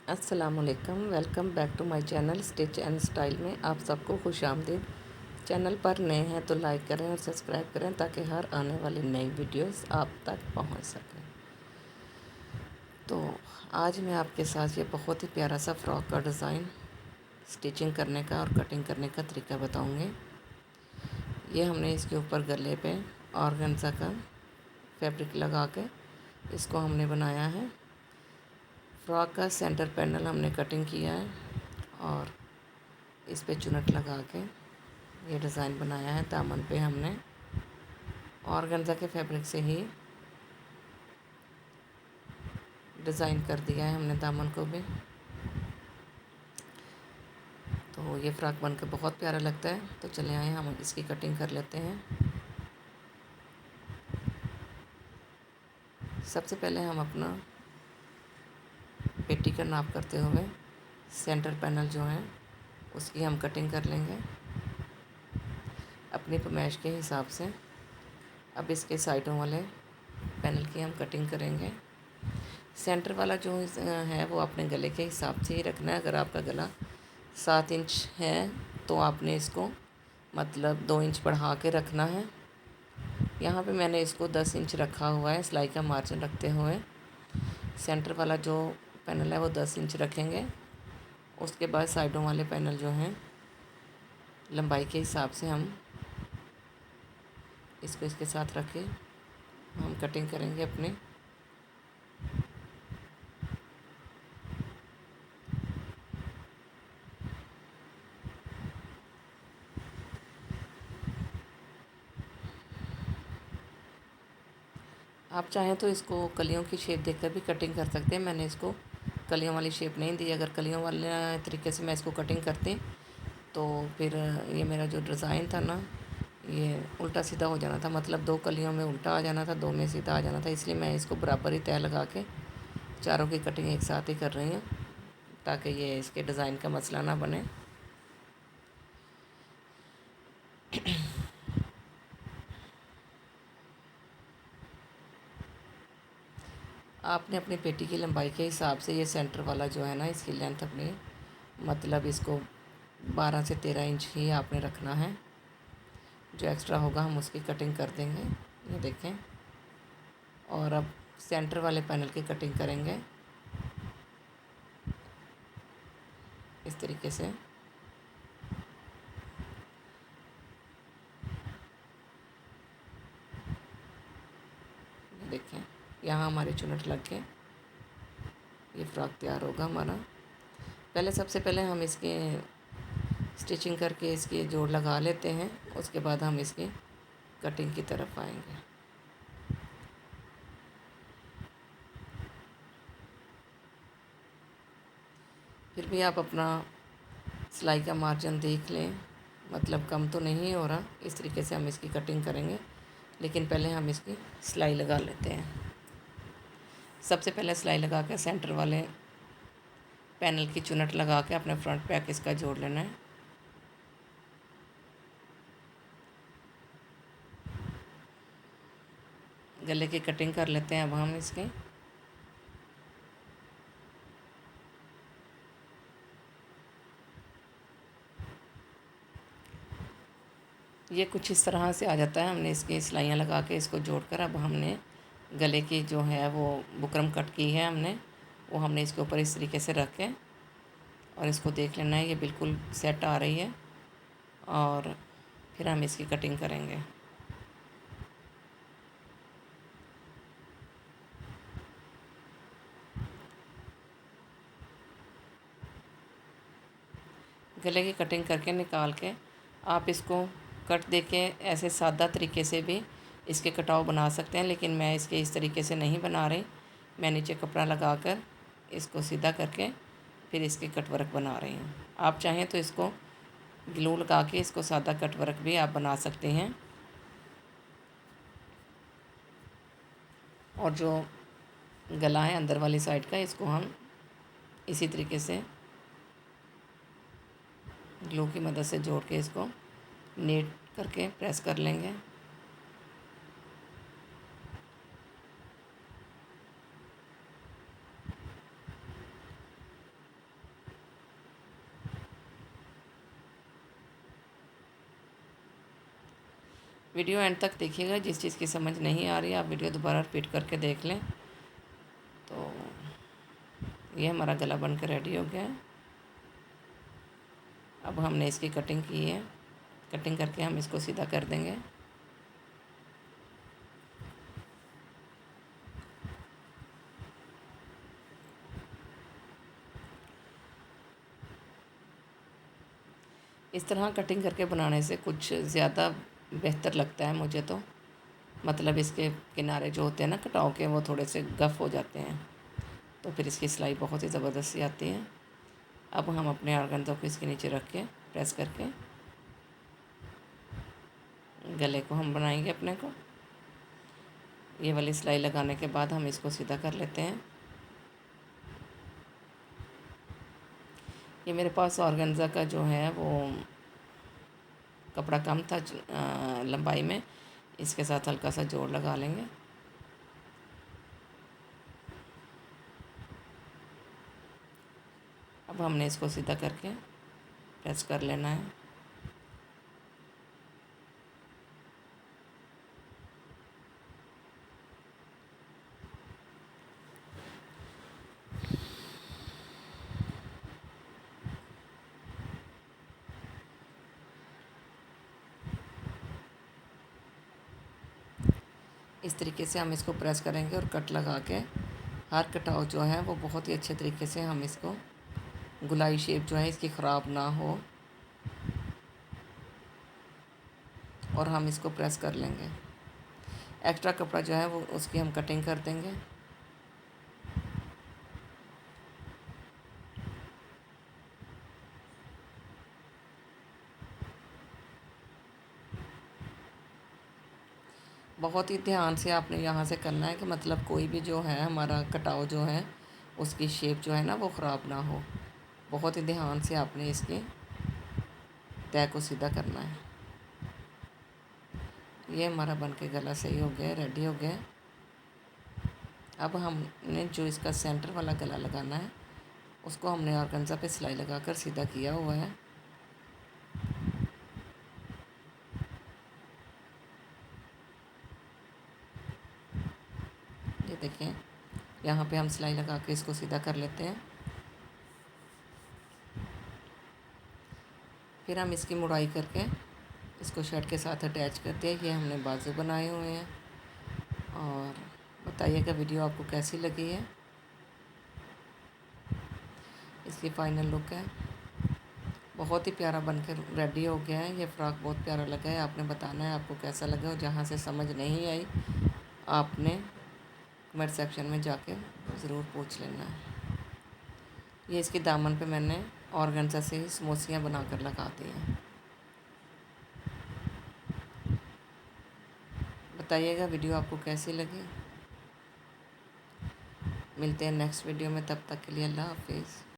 अस्सलामुअलैकुम। Welcome back to my channel stitch and style में आप सबको खुश आमदीद। चैनल पर नए हैं तो लाइक करें और सब्सक्राइब करें ताकि हर आने वाली नई वीडियोस आप तक पहुंच सकें। तो आज मैं आपके साथ ये बहुत ही प्यारा सा फ्रॉक का डिज़ाइन स्टिचिंग करने का और कटिंग करने का तरीका बताऊंगी। ये हमने इसके ऊपर गले पे ऑर्गेन्जा का फैब्रिक लगा के इसको हमने बनाया है। फ्रॉक का सेंटर पैनल हमने कटिंग किया है और इस पे चुनट लगा के ये डिज़ाइन बनाया है। दामन पे हमने ऑर्गेन्जा के फैब्रिक से ही डिज़ाइन कर दिया है हमने दामन को भी। तो ये फ्रॉक बनकर बहुत प्यारा लगता है। तो चले आए हम इसकी कटिंग कर लेते हैं। सबसे पहले हम अपना पेटी का नाप करते हुए सेंटर पैनल जो है उसकी हम कटिंग कर लेंगे अपनी पैमाइश के हिसाब से। अब इसके साइडों वाले पैनल की हम कटिंग करेंगे। सेंटर वाला जो है वो अपने गले के हिसाब से ही रखना है। अगर आपका गला 7 इंच है तो आपने इसको मतलब 2 इंच बढ़ा के रखना है। यहाँ पे मैंने इसको 10 इंच रखा हुआ है सिलाई का मार्जिन रखते हुए। सेंटर वाला जो पैनल है वो 10 इंच रखेंगे। उसके बाद साइडों वाले पैनल जो हैं लंबाई के हिसाब से हम इसको इसके साथ रख के हम कटिंग करेंगे अपने। आप चाहें तो इसको कलियों की शेप देकर भी कटिंग कर सकते हैं। मैंने इसको कलियों वाली शेप नहीं दी। अगर कलियों वाले तरीके से मैं इसको कटिंग करती तो फिर ये मेरा जो डिज़ाइन था ना ये उल्टा सीधा हो जाना था। मतलब 2 कलियों में उल्टा आ जाना था, 2 में सीधा आ जाना था। इसलिए मैं इसको बराबर ही तय लगा के चारों की कटिंग एक साथ ही कर रही हूँ ताकि ये इसके डिज़ाइन का मसला ना बने। आपने अपनी पेटी की लंबाई के हिसाब से ये सेंटर वाला जो है ना इसकी लेंथ अपनी मतलब इसको 12 से 13 इंच ही आपने रखना है। जो एक्स्ट्रा होगा हम उसकी कटिंग कर देंगे। ये देखें। और अब सेंटर वाले पैनल की कटिंग करेंगे इस तरीके से। ये देखें, यहाँ हमारी चुनट लग के ये फ्रॉक तैयार होगा हमारा। पहले सबसे पहले हम इसके स्टिचिंग करके इसके जोड़ लगा लेते हैं। उसके बाद हम इसकी कटिंग की तरफ आएंगे। फिर भी आप अपना सिलाई का मार्जिन देख लें, मतलब कम तो नहीं हो रहा। इस तरीके से हम इसकी कटिंग करेंगे, लेकिन पहले हम इसकी सिलाई लगा लेते हैं। सबसे पहले सिलाई लगा के सेंटर वाले पैनल की चुनट लगा के अपने फ्रंट पैक इसका जोड़ लेना है। गले की कटिंग कर लेते हैं अब हम इसकी। ये कुछ इस तरह से आ जाता है। हमने इसकी सिलाइयाँ लगा के इसको जोड़कर अब हमने गले की जो है वो बुकरम कट की है हमने, वो हमने इसके ऊपर इस तरीके से रख के और इसको देख लेना है ये बिल्कुल सेट आ रही है। और फिर हम इसकी कटिंग करेंगे। गले की कटिंग करके निकाल के आप इसको कट देके ऐसे सादा तरीके से भी इसके कटाव बना सकते हैं, लेकिन मैं इसके इस तरीके से नहीं बना रही। मैं नीचे कपड़ा लगाकर इसको सीधा करके फिर इसके कट वर्क बना रही हूँ। आप चाहें तो इसको ग्लू लगा के इसको सादा कट वर्क भी आप बना सकते हैं। और जो गला है अंदर वाली साइड का इसको हम इसी तरीके से ग्लू की मदद से जोड़ के इसको नीट करके प्रेस कर लेंगे। वीडियो एंड तक देखिएगा। जिस चीज़ की समझ नहीं आ रही आप वीडियो दोबारा रिपीट करके देख लें। तो ये हमारा गला बनकर रेडी हो गया है। अब हमने इसकी कटिंग की है। कटिंग करके हम इसको सीधा कर देंगे। इस तरह कटिंग करके बनाने से कुछ ज़्यादा बेहतर लगता है मुझे तो। मतलब इसके किनारे जो होते हैं ना कटाव के, वो थोड़े से गफ़ हो जाते हैं, तो फिर इसकी सिलाई बहुत ही ज़बरदस्त सी आती है। अब हम अपने ऑर्गेन्जा को इसके नीचे रख के प्रेस करके गले को हम बनाएंगे अपने को। ये वाली सिलाई लगाने के बाद हम इसको सीधा कर लेते हैं। ये मेरे पास ऑर्गेन्जा का जो है वो कपड़ा कम था लंबाई में, इसके साथ हल्का सा जोड़ लगा लेंगे। अब हमने इसको सीधा करके प्रेस कर लेना है। इस तरीके से हम इसको प्रेस करेंगे और कट लगा के हर कटाव जो है वो बहुत ही अच्छे तरीके से हम इसको, गुलाई शेप जो है इसकी ख़राब ना हो, और हम इसको प्रेस कर लेंगे। एक्स्ट्रा कपड़ा जो है वो उसकी हम कटिंग कर देंगे। बहुत ही ध्यान से आपने यहाँ से करना है कि मतलब कोई भी जो है हमारा कटाव जो है उसकी शेप जो है ना वो ख़राब ना हो। बहुत ही ध्यान से आपने इसके तय को सीधा करना है। ये हमारा बन के गला सही हो गया, रेडी हो गया। अब हमने जो इसका सेंटर वाला गला लगाना है उसको हमने ऑर्गेन्जा पे सिलाई लगाकर सीधा किया हुआ है। ये देखें, यहाँ पे हम सिलाई लगा के इसको सीधा कर लेते हैं। फिर हम इसकी मुड़ाई करके इसको शर्ट के साथ अटैच करते हैं। ये हमने बाजू बनाए हुए हैं। और बताइएगा वीडियो आपको कैसी लगी है। इसकी फ़ाइनल लुक है, बहुत ही प्यारा बनकर रेडी हो गया है। ये फ़्रॉक बहुत प्यारा लगा है। आपने बताना है आपको कैसा लगा, और जहाँ से समझ नहीं आई आपने कमेंट सेक्शन में जाके ज़रूर पूछ लेना है। ये इसके दामन पे मैंने ऑर्गेन्जा से ही समोसियाँ बनाकर लगा दी हैं। बताइएगा वीडियो आपको कैसी लगी। मिलते हैं नेक्स्ट वीडियो में, तब तक के लिए अल्लाह हाफिज़।